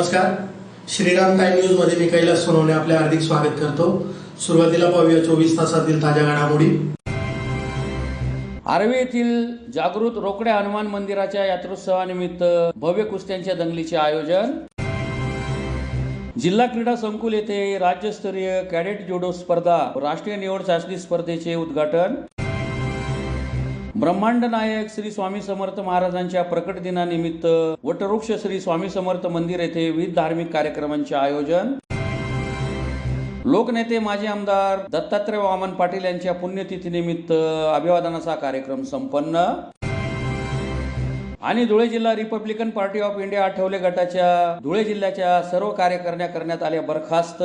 नमस्कार, Shriram time news मध्ये मी कैलास सोनवणे आपले हार्दिक स्वागत करतो। सुरुवातीला पाहूया 24 तासातील ताज्या घडामोडी। आर्वी येथील जागृत रोकड्या हनुमान मंदिराच्या यात्रोत्सवानिमित्त भव्य कुस्त्यांच्या दंगलीचे आयोजन। जिल्हा क्रीडा संकुल येथे राज्यस्तरीय कॅडेट जुडो स्पर्धा व राष्ट्रीय निवड चाचणी स्पर्धेचे उद्घाटन। ब्रह्मांड नायक श्री स्वामी समर्थ महाराजांच्या प्रकट दिनानिमित्त वटवृक्ष श्री स्वामी समर्थ मंदिर येथे विविध धार्मिक कार्यक्रमांचे आयोजन। लोकनेते माजी आमदार दत्तात्रय वामन पाटील यांच्या पुण्यतिथीनिमित्त अभिवादनाचा कार्यक्रम संपन्न। आणि धुळे जिल्हा republican party of India Athawale गटाच्या धुळे जिल्ह्याच्या सर्व कार्यकारिण्या करण्यात आल्या बरखास्त।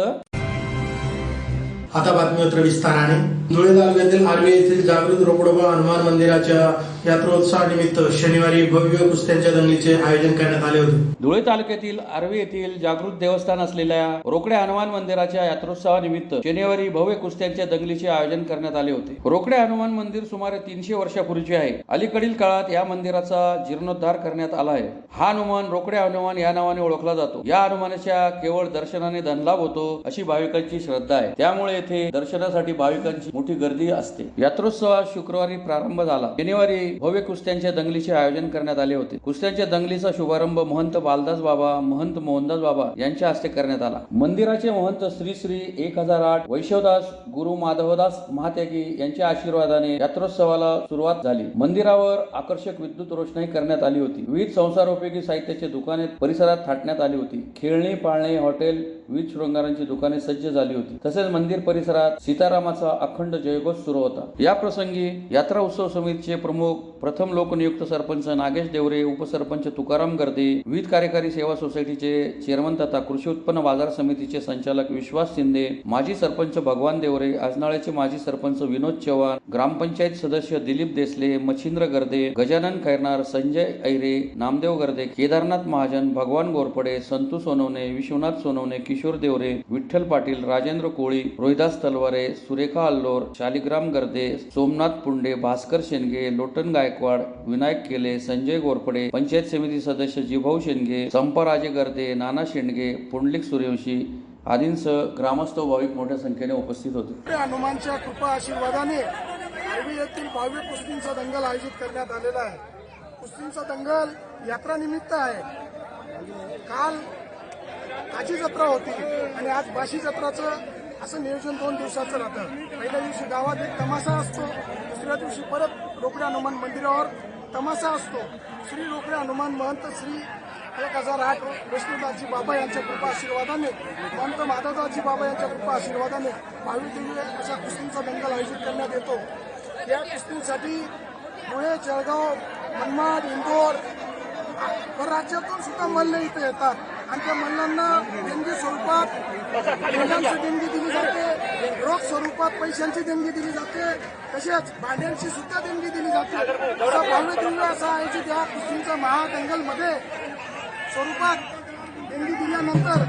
आता बातमीपत्र विस्ताराने। धुळे तालुक्यातील आर्वी येथील जागृत रोकडोबा हनुमान मंदिराच्या यात्रोत्सवानिमित्त शनिवारी भव्य कुस्त्यांच्या दंगलीचे आयोजन करण्यात आले होते। धुळे तालुक्यातील आर्वी येथील जागृत देवस्थान असलेल्या रोकड्या हनुमान मंदिराच्या यात्रोत्सवानिमित्त शनिवारी भव्य कुस्त्यांच्या दंगलीचे आयोजन करण्यात आले होते। रोकड्या हनुमान मंदिर सुमारे 300 वर्षापूर्वीचे आहे। अलीकडील काळात या मंदिराचा जीर्णोद्धार करण्यात आला आहे। हा हनुमान रोकड्या हनुमान या नावाने ओळखला जातो। या हनुमानाच्या केवळ दर्शनाने धनलाभ होतो अशी भाविकांची श्रद्धा आहे। त्यामुळे येथे दर्शनासाठी भाविकांची मोठी गर्दी असते। यात्रोत्सवात शुक्रवारी प्रारंभ झाला। शनिवारी भव्य कुस्त्यांच्या दंगलीचे आयोजन करण्यात आले होते। कुस्त्यांच्या दंगलीचा शुभारंभ महंत बालदास बाबा महंत मोहनदास बाबा यांच्या हस्ते करण्यात आला। मंदिराचे महंत श्री श्री 1008 वैष्णवदास गुरु माधवदास महात्यागी यांच्या आशीर्वादाने यात्रोत्सवाला सुरुवात झाली। मंदिरावर आकर्षक विद्युत रोषणाई करण्यात आली होती। विविध संसारोपयोगी साहित्याची दुकाने परिसरात थाटण्यात आली होती। खेळणी पाळणे हॉटेल विविध शृंगारांची दुकाने सज्ज झाली होती। तसेच मंदिर परिसरात सीतारामाचा अखंड जयघोष सुरू होता। या प्रसंगी यात्रा उत्सव समितीचे प्रमुख प्रथम लोकनियुक्त सरपंच नागेश देवरे, उपसरपंच तुकाराम गर्दे, विविध कार्यकारी सेवा सोसायटीचे चेअरमन तथा कृषी उत्पन्न बाजार समितीचे संचालक विश्वास शिंदे, माजी सरपंच भगवान देवरे, आजनाळ्याचे माजी सरपंच विनोद चव्हाण, ग्रामपंचायत सदस्य दिलीप देसले, मच्छिंद्र गर्दे, गजानन खैरनार, संजय ऐरे, नामदेव गर्दे, केदारनाथ महाजन, भगवान गोरपडे, संतू सोनवणे, विश्वनाथ सोनवणे, किशोर देवरे, विठ्ठल पाटील, राजेंद्र कोळी, रोहिदास तलवारे, सुरेखा अल्लोर, शालिग्राम गर्दे, सोमनाथ पुंडे, भास्कर शेंडगे, लोटन गायकवाड, विनायक केले, संजय गोरपडे, पंचायत समिती सदस्य जिभाऊ शेंडगे, संपाराजे गर्दे, नाना शेंडगे, पुंडलिक सूर्यवंशी आदींसह ग्रामस्थ भाविक मोठ्या संख्येने उपस्थित होते। हनुमानच्या कृपा आशीर्वादाने आर्वी येथील भव्य कुस्तींचा दंगल आयोजित करण्यात आलेला आहे। कुस्तींचा दंगल यात्रा निमित्त आहे। काल काची जत्रा होती आणि आज बाशी जत्राचं असं नियोजन 2 दिवसाचं राहतं। पहिल्या दिवशी गावात एक तमाशा असतो, दुसऱ्या दिवशी परत रोकड्या हनुमान मंदिरावर तमाशा असतो। श्री रोकड्या हनुमान महंत श्री 1008 वैष्णवदासजी बाबा यांच्या कृपा आशीर्वादाने, महंत माधवदासजी बाबा यांच्या कृपा आशीर्वादाने भाविक दिव्य अशा कुस्तींचा दंगल आयोजित करण्यात येतो। या कुस्तींसाठी धुळे, जळगाव, मनमाड, इंदोर राज्यातून सुद्धा मल्ल इथे येतात आणि त्या मल्लांना देणगी स्वरूपात महिलांची देणगी दिली जाते, रोख स्वरूपात पैशांची देणगी दिली जाते, तसेच भांड्यांची सुद्धा देणगी दिली जाते। असा भव्य दिव्य असा आयोजित या कुस्तींचा महादंगलमध्ये स्वरूपात देणगी दिल्यानंतर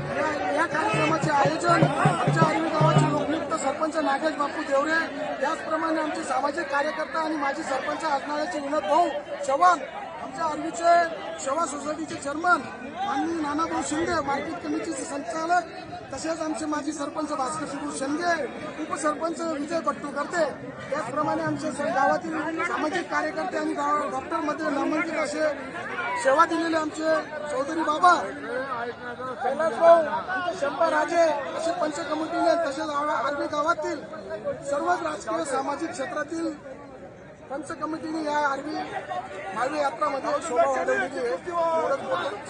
या कार्यक्रमाचे आयोजन आमच्या आर्वी गावाचे लोकनियुक्त सरपंच नागेश बापू देवरे, त्याचप्रमाणे आमचे सामाजिक कार्यकर्ता आणि माजी सरपंच आजनाळ्याचे विनोद भाऊ चव्हाण, आमच्या आर्वीचे सेवा सोसायटीचे चेअरमन माननीय नानाभाऊ शिंदे, मार्केट कमिटीचे संचालक, तसेच आमचे माजी सरपंच भास्कर शिबू शेंडगे, उपसरपंच विजय पट्टू करते, त्याचप्रमाणे आमचे गावातील सामाजिक कार्यकर्ते आणि डॉक्टरमध्ये नामांकित असे सेवा दिलेले आमचे चौधरी बाबा, कैलास भाऊ, आमचे शंभा राजे असे पंच कमिटीने, तसेच आर्वी गावातील सर्वच राजकीय सामाजिक क्षेत्रातील पंच कमिटीने या आर्वी भावी यात्रामध्ये शोभा वाढवलेली आहे।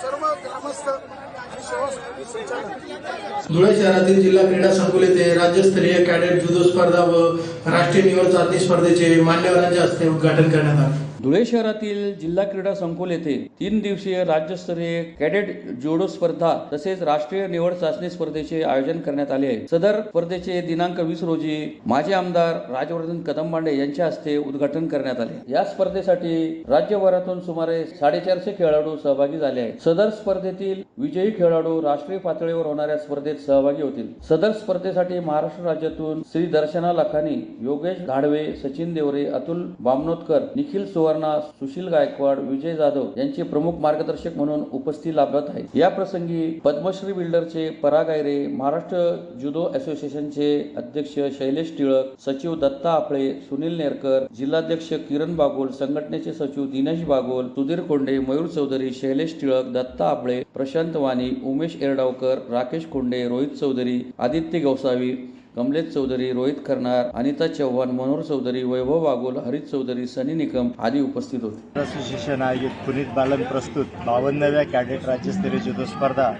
सर्व ग्रामस्थ आणि सेवा संचालक। धुळे शहरातील जिल्हा क्रीडा संकुल येथे राज्यस्तरीय कॅडेट जुदो स्पर्धा व राष्ट्रीय निवड चाचणी स्पर्धेचे मान्यवरांच्या हस्ते उद्घाटन करण्यात आले। धुळे शहरातील जिल्हा क्रीडा संकुल येथे 3 दिवसीय राज्यस्तरीय कॅडेट जुडो स्पर्धा तसेच राष्ट्रीय निवड चाचणी स्पर्धेचे आयोजन करण्यात आले आहे। सदर स्पर्धेचे दिनांक 20 रोजी माजी आमदार राजवर्धन कदमबांडे यांच्या हस्ते उद्घाटन करण्यात आले। या स्पर्धेसाठी राज्यभरातून सुमारे 450 खेळाडू सहभागी झाले आहेत। सदर स्पर्धेतील विजयी खेळाडू राष्ट्रीय पातळीवर होणाऱ्या स्पर्धेत सहभागी होतील। सदर स्पर्धेसाठी महाराष्ट्र राज्यातून श्री दर्शना लखानी, योगेश घाडवे, सचिन देवरे, अतुल बामनोतकर, निखिल सुवर्णा, सुशील गायकवाड, विजय जाधव यांचे प्रमुख मार्गदर्शक म्हणून उपस्थित लाभत आहेत। या प्रसंगी पद्मश्री बिल्डरचे पराग गायरे, महाराष्ट्र जुदो असोसिएशनचे अध्यक्ष शैलेश टिळक, सचिव दत्ता आपळे, सुनील नेरकर, जिल्हाध्यक्ष किरण बागोल, संघटनेचे सचिव दिनेश बागोल, सुधीर कोंडे, मयूर चौधरी, शैलेश टिळक, दत्ता आपळे, प्रशांत वाणी, उमेश एरडावकर, राकेश कोंडे, रोहित चौधरी, आदित्य गौसावी, कमलेश चौधरी, रोहित खरनार, अनिता चव्हाण, मनोहर चौधरी, वैभव बागोल, हरीश चौधरी, सनी निकम आदी उपस्थित होते। असोसिएशन आयोजित पुनीत बालन प्रस्तुत 52व्या कॅडेट राज्यस्तरीय जुदो स्पर्धा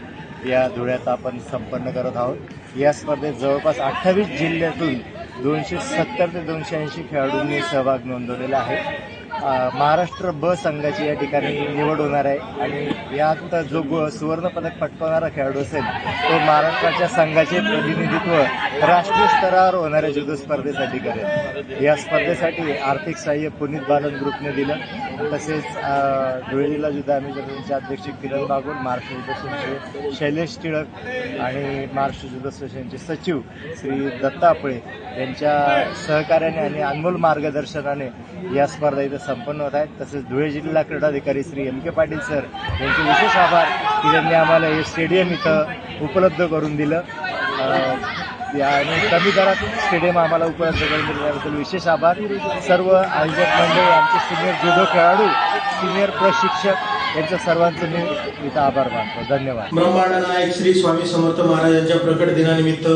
या धुळ्यात आपण संपन्न करत आहोत। या स्पर्धेत जवळपास 28 जिल्ह्यातून 270 ते 280 खेळाडूंनी सहभाग नोंदवलेला आहे। महाराष्ट्र ब संघाची या ठिकाणी निवड होणार आहे आणि यात जो सुवर्ण पदक पटकावणारा खेळाडू असेल तो महाराष्ट्राच्या संघाचे प्रतिनिधित्व राष्ट्रीय स्तरावर होणाऱ्या जुदो स्पर्धेसाठी करेल। या स्पर्धेसाठी आर्थिक सहाय्य पुनीत बालन ग्रुपने दिलं। तसेच धुळे जिल्हा जुदो अमेरिकेचे अध्यक्ष किरण बागोल, महाराष्ट्र जुदो असोसिएशनचे शैलेश टिळक आणि महाराष्ट्र जुदो असोसिएशनचे सचिव श्री दत्ता आपळे यांच्या सहकार्याने आणि अनमोल मार्गदर्शनाने या स्पर्धा इथं संपन्न होत आहेत। तसेच धुळे जिल्हा क्रीडाधिकारी श्री एम के पाटील सर यांचे विशेष आभार की त्यांनी आम्हाला हे स्टेडियम इथं उपलब्ध करून दिलं आणि कमी दरात स्टेडियम आम्हाला उपलब्ध करून दिलं त्याबद्दल विशेष आभार। सर्व आयोजक मंडळी, आमचे सिनियर जुदो खेळाडू, सिनियर प्रशिक्षक यांच्या सर्वांचे मी इथं आभार मानतो। धन्यवाद। ब्रह्मांड नायक श्री स्वामी समर्थ महाराजांच्या प्रकट दिनानिमित्त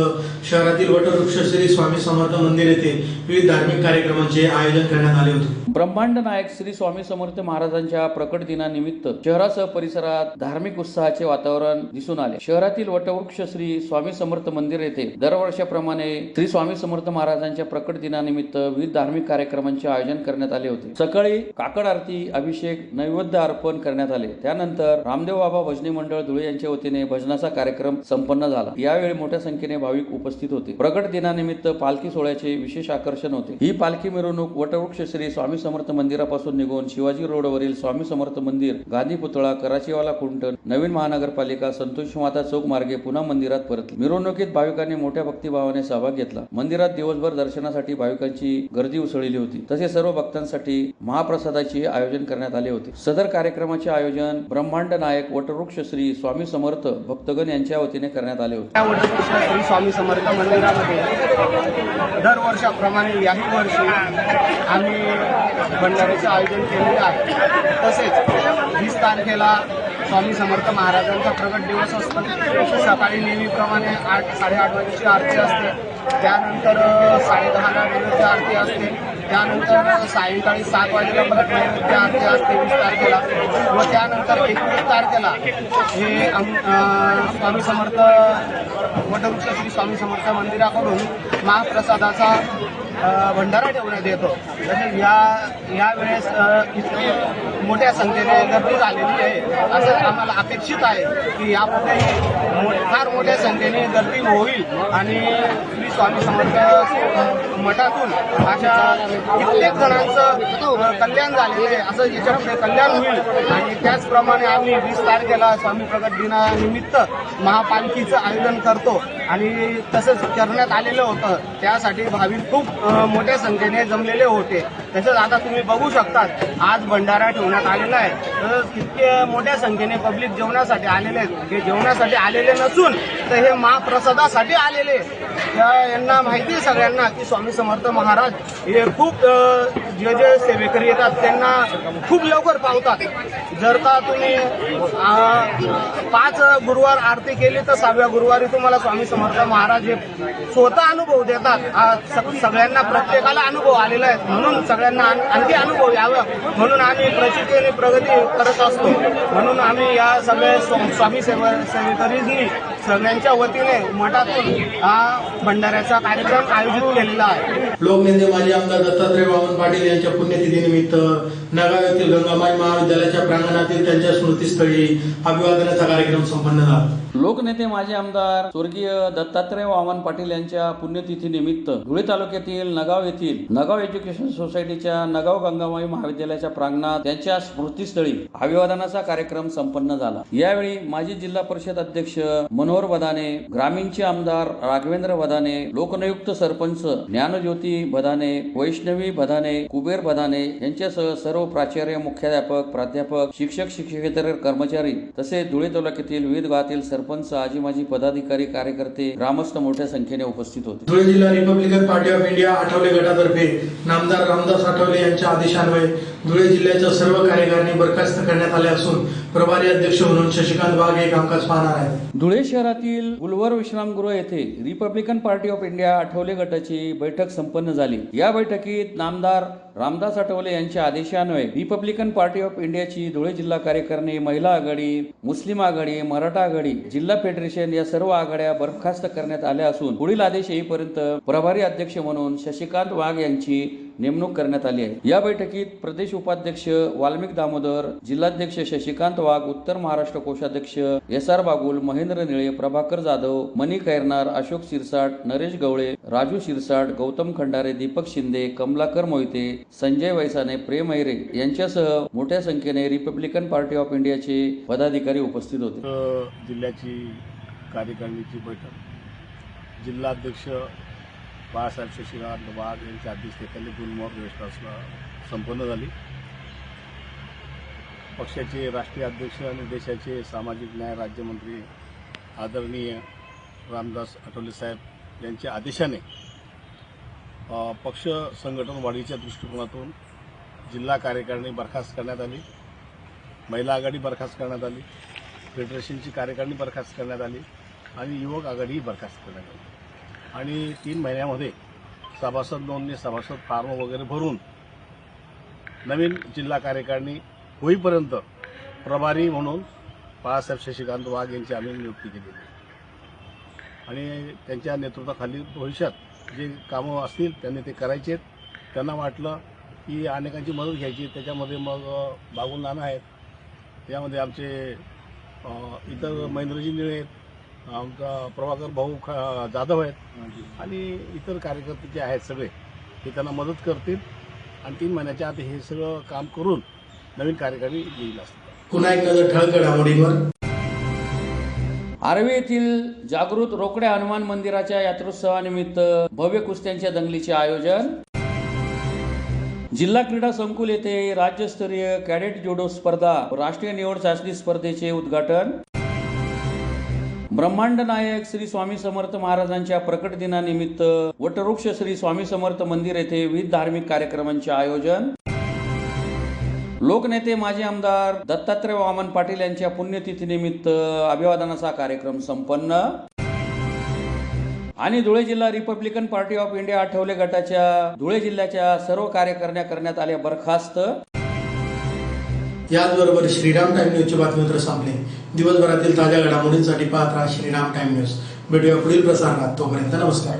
शहरातील वटवृक्ष श्री स्वामी समर्थ मंदिर येथे विविध धार्मिक कार्यक्रमांचे आयोजन करण्यात आले होते। ब्रह्मांड नायक श्री स्वामी समर्थ महाराजांच्या प्रकट दिनानिमित्त शहरासह परिसरात धार्मिक उत्साहाचे वातावरण दिसून आले। शहरातील वटवृक्ष श्री स्वामी समर्थ मंदिर येथे दरवर्षाप्रमाणे श्री स्वामी समर्थ महाराजांच्या प्रकट दिनानिमित्त विविध धार्मिक कार्यक्रमांचे आयोजन करण्यात आले होते। सकाळी काकड आरती, अभिषेक, नैवेद्य अर्पण करण्यात आले। त्यानंतर रामदेव बाबा भजनी मंडळ धुळे यांच्या वतीने भजनाचा कार्यक्रम संपन्न झाला। यावेळी मोठ्या संख्येने भाविक उपस्थित होते। प्रकट दिनानिमित्त पालखी सोहळ्याचे विशेष आकर्षण होते। ही पालखी मिरवणूक वटवृक्ष श्री स्वामी समर्थ मंदिरापासून निघून शिवाजी रोडवरील स्वामी समर्थ मंदिर, गांधी पुतळा, कराचीवाला खुंट, नवीन महानगरपालिका, संतोषी माता चौक मार्गे पुन्हा मंदिरात परतली। मिरवणुकीत भाविकांनी मोठ्या भक्तिभावाने सहभाग घेतला। मंदिरात दिवसभर दर्शनासाठी भाविकांची गर्दी उसळली होती। तसेच सर्व भक्तांसाठी महाप्रसादाचे आयोजन करण्यात आले होते। सदर कार्यक्रमाचे आयोजन ब्रह्मांड नायक वटवृक्ष श्री स्वामी समर्थ भक्तगण यांच्या वतीने करण्यात आले होते। वटवृक्ष श्री स्वामी समर्थ मंदिरामध्ये दरवर्षाप्रमाणे याही वर्षी आम्ही भंडाऱ्याचे आयोजन केलेले आहे। तसेच 20 तारखेला स्वामी समर्थ महाराजांचा प्रगट दिवस असतो। सकाळी नेहमीप्रमाणे 8-8:30 वाजेची आरती असते। त्यानंतर 10:30ला नैवेद्य आरती असते। त्यानंतर सायंकाळी 7 वाजेला परत नैवेद्य आरती असते 20 तारखेला व त्यानंतर 21 तारखेला हे स्वामी समर्थ वटवृक्ष श्री स्वामी समर्थ मंदिराकडून महाप्रसादाचा भंडारा ठेवण्यात येतो। तसेच यावेळेस इतकी मोठ्या संख्येने गर्दी झालेली आहे असं आम्हाला अपेक्षित आहे की यापुढे फार मोठ्या संख्येने गर्दी होईल आणि श्री स्वामी समर्थ मठातून अशा कित्येक जणांचं कल्याण झालेलं आहे असं याच्यापुढे कल्याण होईल। आणि त्याचप्रमाणे आम्ही 20 तारखेला स्वामी प्रगट दिनानिमित्त महापालखीचं आयोजन करतो आणि तसंच करण्यात आलेलं होतं। त्यासाठी भाविक खूप मोठ्या संख्येने जमलेले होते। तसंच आता तुम्ही बघू शकतात आज भंडारा ठेवण्यात आलेला आहे। तसंच इतके मोठ्या संख्येने पब्लिक जेवणासाठी आलेले आहेत। हे जेवणासाठी आलेले नसून तर हे महाप्रसादासाठी आलेले। यांना माहिती आहे सगळ्यांना की स्वामी समर्थ महाराज हे खूप जे सेवेकरी येतात त्यांना खूप लवकर पावतात। जर का तुम्ही 5 गुरुवार आरती केली तर 6व्या गुरुवारी तुम्हाला स्वामी समर्थ महाराज हे स्वतः अनुभव देतात। सगळ्यांना प्रत्येकाला अनुभव आलेला आहे म्हणून सगळ्यांना आणखी अनुभव यावं म्हणून आम्ही प्रचितीने प्रगती करत असतो। म्हणून आम्ही या सगळे स्वामी सेवेकरींनी सगळ्यांच्या वतीने मठातून हा भंडाऱ्याचा कार्यक्रम आयोजित केलेला आहे। लोकनेते माजी आमदार दत्तात्रय वामन पाटील यांच्या पुण्यतिथीनिमित्त नगाव येथील गंगामाई महाविद्यालयाच्या प्रांगणातील त्यांच्या स्मृतीस्थळी अभिवादनाचा कार्यक्रम संपन्न झाला। लोकनेते माजी आमदार स्वर्गीय दत्तात्रय वामन पाटील यांच्या पुण्यतिथीनिमित्त धुळे तालुक्यातील नगाव येथील नगाव एज्युकेशन सोसायटीच्या नगाव गंगामाई महाविद्यालयाच्या प्रांगणात त्यांच्या स्मृतीस्थळी अभिवादनाचा कार्यक्रम संपन्न झाला। यावेळी माजी जिल्हा परिषद अध्यक्ष मनोहर मनोहर बदाने, ग्रामीणचे आमदार राघवेंद्र बदाने, लोकनियुक्त सरपंच ज्ञानज्योती बदाने, वैष्णवी बदाने, कुबेर बदाने यांच्यासह सर्व प्राचार्य, मुख्याध्यापक, प्राध्यापक, शिक्षक, शिक्षकेतर कर्मचारी तसेच धुळे तालुक्यातील विविध गावातील सरपंच, आजी माजी पदाधिकारी, कार्यकर्ते, ग्रामस्थ मोठ्या संख्येने उपस्थित होते. धुळे जिल्हा republican party of India Athawale गटातर्फे नामदार रामदास आठवले यांच्या आदेशान्वये धुळे जिल्ह्याच्या सर्व कार्यकारिणी बरखास्त करण्यात आले असून प्रभारी अध्यक्ष म्हणून शशिकांत वाघ हे कामकाज पाहणार आहेत. धुळे शहरातील उलवर विश्रामगृह येथे Republican party of India Athawale गटाची बैठक संपन्न झाली. या बैठकीत नामदार रामदास आठवले यांच्या आदेशान्वये रिपब्लिकन पार्टी ऑफ इंडियाची धुळे जिल्हा कार्यकारिणी, महिला आघाडी, मुस्लिम आघाडी, मराठा आघाडी, जिल्हा फेडरेशन या सर्व आघाड्या बरखास्त करण्यात आल्या असून पुढील आदेश येईपर्यंत प्रभारी अध्यक्ष म्हणून शशिकांत वाघ यांची नेमणूक करण्यात आली आहे. या बैठकीत प्रदेश उपाध्यक्ष वाल्मिक दामोदर, जिल्हाध्यक्ष शशिकांत वाघ, उत्तर महाराष्ट्र कोषाध्यक्ष SR बागुल, महेंद्र निळे, प्रभाकर जाधव, मनी खैरनार, अशोक शिरसाट, नरेश गवळे, राजू शिरसाट, गौतम खंडारे, दीपक शिंदे, कमलाकर मोहिते, संजय वैसाने, प्रेम ऐरे यांच्यासह मोठ्या संख्येने रिपब्लिकन पार्टी ऑफ इंडियाचे पदाधिकारी उपस्थित होते. जिल्ह्याची कार्यकारिणीची बैठक जिल्हाध्यक्ष बाळासाहेब शशिकांत वाघ यांच्या अध्यक्षतेखाली गुलमोहर रेस्टॉरंट्सला संपन्न झाली. पक्षाचे राष्ट्रीय अध्यक्ष आणि देशाचे सामाजिक न्याय राज्यमंत्री आदरणीय रामदास आठवले साहेब यांच्या आदेशाने पक्ष संघटन वाढीच्या दृष्टिकोनातून जिल्हा कार्यकारिणी बरखास्त करण्यात आली, महिला आघाडी बरखास्त करण्यात आली, फेडरेशनची कार्यकारिणी बरखास्त करण्यात आली आणि युवक आघाडीही बरखास्त करण्यात आली. आणि 3 महिन्यामध्ये सभासद नोंदणी, सभासद फॉर्म वगैरे भरून नवीन जिल्हा कार्यकारिणी होईपर्यंत प्रभारी म्हणून बाळासाहेब शशिकांत वाघ यांची आम्ही नियुक्ती केली आणि त्यांच्या नेतृत्वाखाली भविष्यात जे कामं असतील त्यांनी ते करायचे आहेत. त्यांना वाटलं की अनेकांची मदत घ्यायची, त्याच्यामध्ये मग बागुल नाना आहेत, त्यामध्ये आमचे इतर महेंद्रजी निळे आहेत, आमचा प्रभाकर भाऊ जाधव आहेत आणि इतर कार्यकर्ते जे आहेत सगळे ते त्यांना मदत करतील आणि 3 महिन्याच्या आत हे सगळं काम करून नवीन कार्यकारिणी येईल असतं. पुन्हा एक नजर ठळक घडामोडींवर. आर्वी येथील जागृत रोकड्या हनुमान मंदिराच्या यात्रोत्सवानिमित्त भव्य कुस्त्यांच्या दंगलीचे आयोजन. जिल्हा क्रीडा संकुल येथे राज्यस्तरीय कॅडेट जुडो स्पर्धा, राष्ट्रीय निवड चाचणी स्पर्धेचे उद्घाटन. ब्रह्मांड नायक श्री स्वामी समर्थ महाराजांच्या प्रकट दिनानिमित्त वटवृक्ष श्री स्वामी समर्थ मंदिर येथे विविध धार्मिक कार्यक्रमांचे आयोजन. लोकनेते माजी आमदार दत्तात्रय वामन पाटील यांच्या पुण्यतिथीनिमित्त अभिवादनाचा कार्यक्रम संपन्न. आणि धुळे जिल्हा republican party of India Athawale गटाच्या धुळे जिल्ह्याच्या सर्व कार्यकारिण्या करण्यात आल्या बरखास्त. याचबरोबर श्रीराम टाइम न्यूजचे बातमीपत्र संपले. दिवसभरातील ताज्या घडामोडींसाठी पाहत राहा श्रीराम टाइम न्यूज. भेटूया पुढील प्रसारणात. तोपर्यंत नमस्कार.